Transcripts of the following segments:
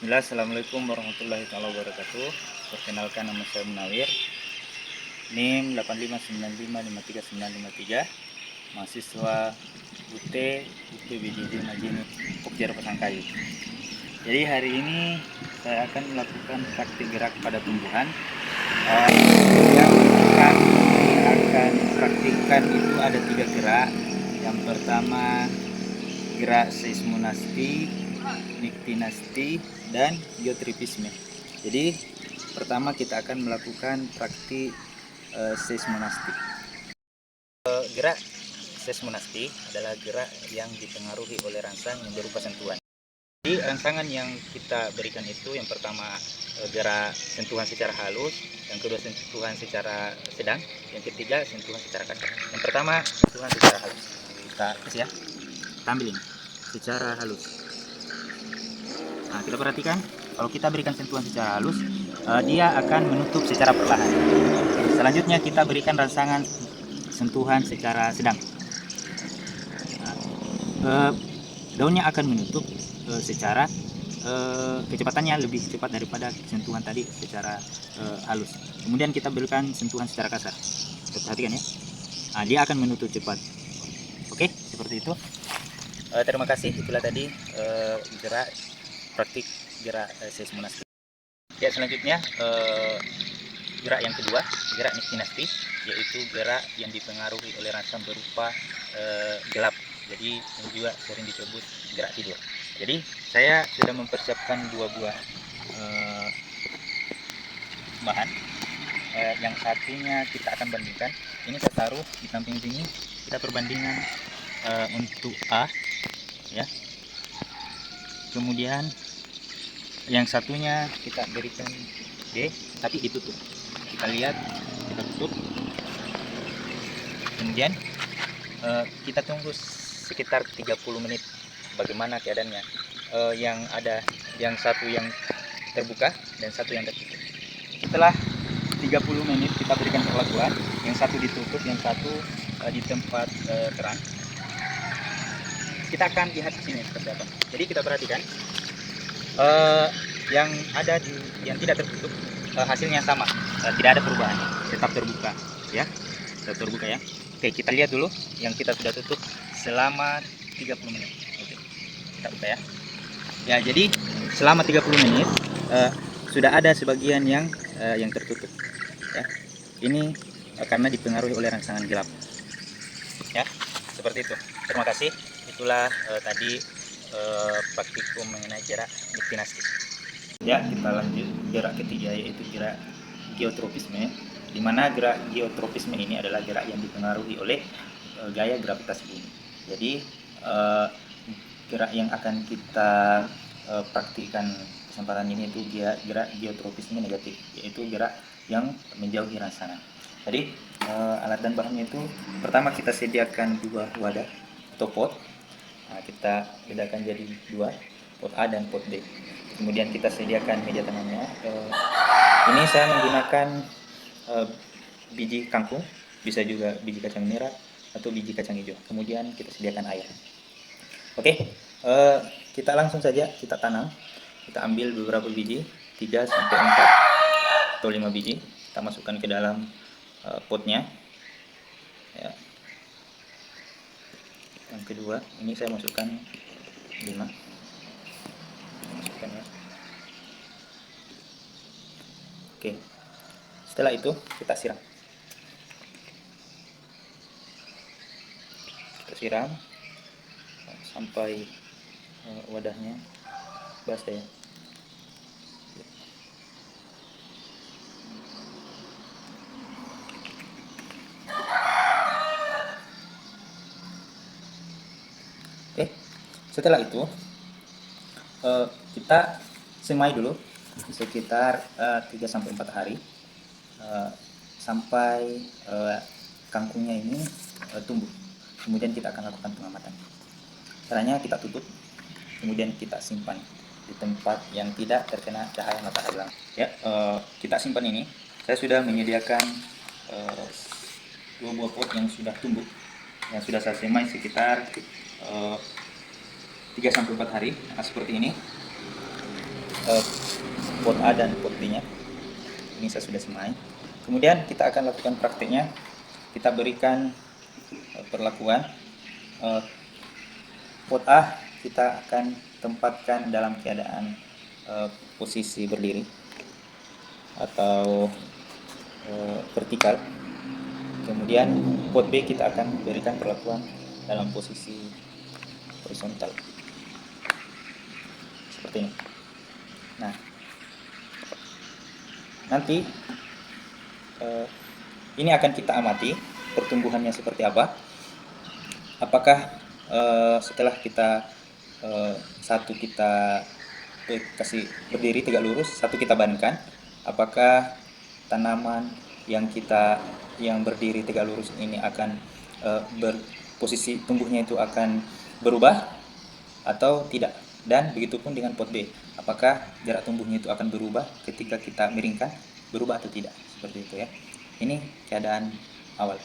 Bismillah, Assalamualaikum warahmatullahi wabarakatuh. Perkenalkan, nama saya Munawir, NIM 85955393, mahasiswa UT UPBJJ Majene Pokja Pasangkayu. Jadi hari ini saya akan melakukan praktik gerak pada tumbuhan. Yang akan praktikkan itu ada 3 gerak. Yang pertama gerak seismonasti, niktinasti, dan geotripisme. Jadi pertama kita akan melakukan praktik seismonasti. Gerak seismonasti adalah gerak yang dipengaruhi oleh rangsang yang berupa sentuhan. Jadi rangsangan yang kita berikan itu yang pertama gerak sentuhan secara halus, yang kedua sentuhan secara sedang, yang ketiga sentuhan secara kasar. Yang pertama sentuhan secara halus. Kita ya, ambil ini secara halus. Nah, kita perhatikan kalau kita berikan sentuhan secara halus, dia akan menutup secara perlahan. Selanjutnya kita berikan rangsangan sentuhan secara sedang. Nah, daunnya akan menutup secara kecepatannya lebih cepat daripada sentuhan tadi secara halus. Kemudian kita berikan sentuhan secara kasar. Perhatikan ya. Nah, dia akan menutup cepat. Oke, seperti itu. Terima kasih. Itulah tadi gerak praktik gerak seismonasti. Ya, selanjutnya gerak yang kedua, gerak niktinasti, yaitu gerak yang dipengaruhi oleh rangsang berupa gelap. Jadi ini juga sering disebut gerak tidur. Jadi saya sudah mempersiapkan 2 buah bahan. Yang satunya kita akan bandingkan. Ini saya taruh di samping sini. Kita perbandingan untuk A, ya. Kemudian yang satunya kita berikan D, tapi ditutup. Kita lihat, kita tutup. Kemudian kita tunggu sekitar 30 menit bagaimana keadaannya. Yang ada yang satu yang terbuka dan satu yang tertutup. Setelah 30 menit kita berikan perlakuan, yang satu ditutup, yang satu di tempat terang. Kita akan lihat di sini seperti apa. Jadi kita perhatikan yang ada di yang tidak tertutup hasilnya sama, tidak ada perubahan, tetap terbuka ya, tetap terbuka ya. Oke, kita lihat dulu yang kita sudah tutup selama 30 menit. Oke, kita buka ya. Ya, jadi selama 30 menit sudah ada sebagian yang tertutup ya. Ini karena dipengaruhi oleh rangsangan gelap ya, seperti itu. Terima kasih. Itulah tadi praktikum mengenai gerak niktinasti. Ya, kita lanjut gerak ketiga, yaitu gerak geotropisme, di mana gerak geotropisme ini adalah gerak yang dipengaruhi oleh gaya gravitasi bumi. Jadi gerak yang akan kita praktikkan kesempatan ini itu gerak geotropisme negatif, yaitu gerak yang menjauhi rangsangan. Jadi alat dan bahannya itu pertama kita sediakan 2 wadah atau pot. Nah, kita bedakan jadi 2, pot A dan pot B. Kemudian kita sediakan media tanamnya. Ini saya menggunakan biji kangkung, bisa juga biji kacang merah atau biji kacang hijau. Kemudian kita sediakan air. Oke, kita langsung saja kita tanam. Kita ambil beberapa biji, 3 sampai 4 atau 5 biji. Kita masukkan ke dalam potnya. Ya. Yang kedua, ini saya masukkan 5. Masukkan ya. Oke. Setelah itu kita siram. Kita siram sampai wadahnya basah ya. Oke. Setelah itu kita semai dulu sekitar 3 sampai 4 hari sampai kangkungnya ini tumbuh. Kemudian kita akan lakukan pengamatan. Caranya kita tutup, kemudian kita simpan di tempat yang tidak terkena cahaya matahari langsung. Ya, kita simpan ini. Saya sudah menyediakan 2 buah pot yang sudah tumbuh, yang sudah saya semai sekitar 3 sampai 4 hari. Nah, seperti ini. eh, pot A dan pot B nya. Ini saya sudah semai. Kemudian kita akan lakukan prakteknya. Kita berikan perlakuan. Pot A kita akan tempatkan dalam keadaan posisi berdiri atau vertikal. Kemudian pot B kita akan berikan perlakuan dalam posisi horizontal seperti ini. Nah, nanti ini akan kita amati pertumbuhannya seperti apa. Apakah setelah kita satu kita kasih berdiri tegak lurus, satu kita bankan, apakah tanaman yang berdiri tegak lurus ini akan posisi tumbuhnya itu akan berubah atau tidak. Dan begitupun dengan pot B, apakah jarak tumbuhnya itu akan berubah ketika kita miringkan, berubah atau tidak, seperti itu ya. Ini keadaan awal.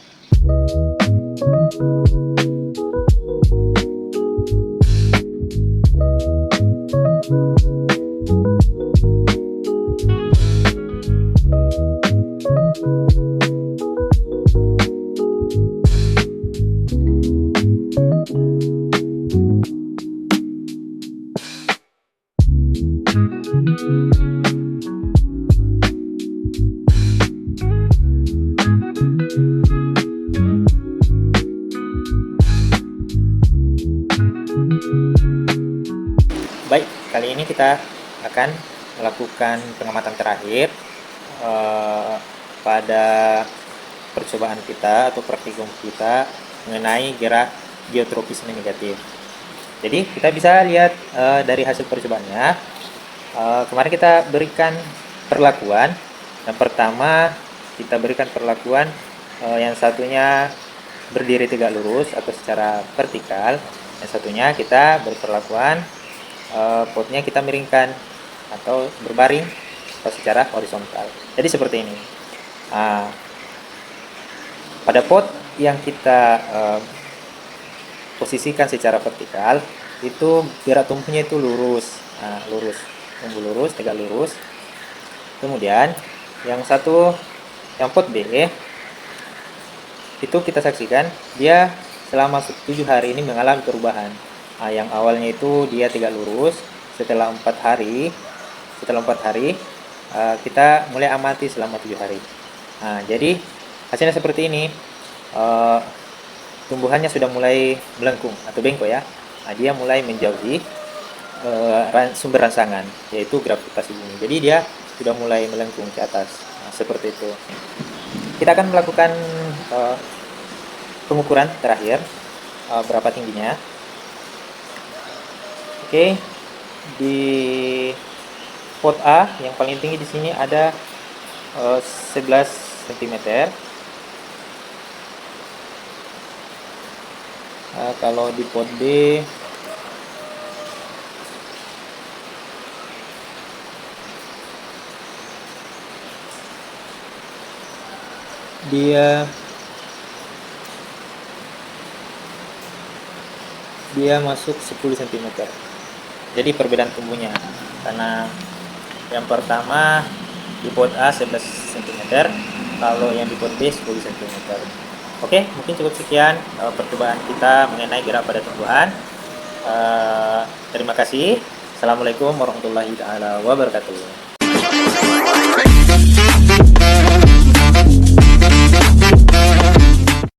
Baik, kali ini kita akan melakukan pengamatan terakhir pada percobaan kita atau praktikum kita mengenai gerak geotropisme negatif. Jadi kita bisa lihat dari hasil percobaannya. Kemarin kita berikan perlakuan. Yang pertama kita berikan perlakuan yang satunya berdiri tegak lurus atau secara vertikal. Yang satunya kita beri perlakuan potnya kita miringkan atau berbaring atau secara horizontal. Jadi seperti ini. Pada pot yang kita posisikan secara vertikal itu gerak tumbuhnya itu lurus, lurus, tumbuh lurus, tegak lurus. Kemudian yang pot B itu kita saksikan dia selama 7 hari ini mengalami perubahan. Yang awalnya itu dia tegak lurus, setelah 4 hari kita mulai amati selama 7 hari. Jadi hasilnya seperti ini. Tumbuhannya sudah mulai melengkung atau bengkok ya. Dia mulai menjauhi sumber rangsangan, yaitu gravitasi bumi. Jadi dia sudah mulai melengkung ke atas. Seperti itu. Kita akan melakukan pengukuran terakhir, berapa tingginya. Oke, di pot A yang paling tinggi di sini ada 11 cm. Kalau di pot B dia masuk 10 cm. Jadi perbedaan tumbuhnya, karena yang pertama di pot A 11 cm, kalau yang di pot B 10 cm. Oke, mungkin cukup sekian percobaan kita mengenai gerak pada tumbuhan. Terima kasih. Assalamualaikum warahmatullahi wabarakatuh.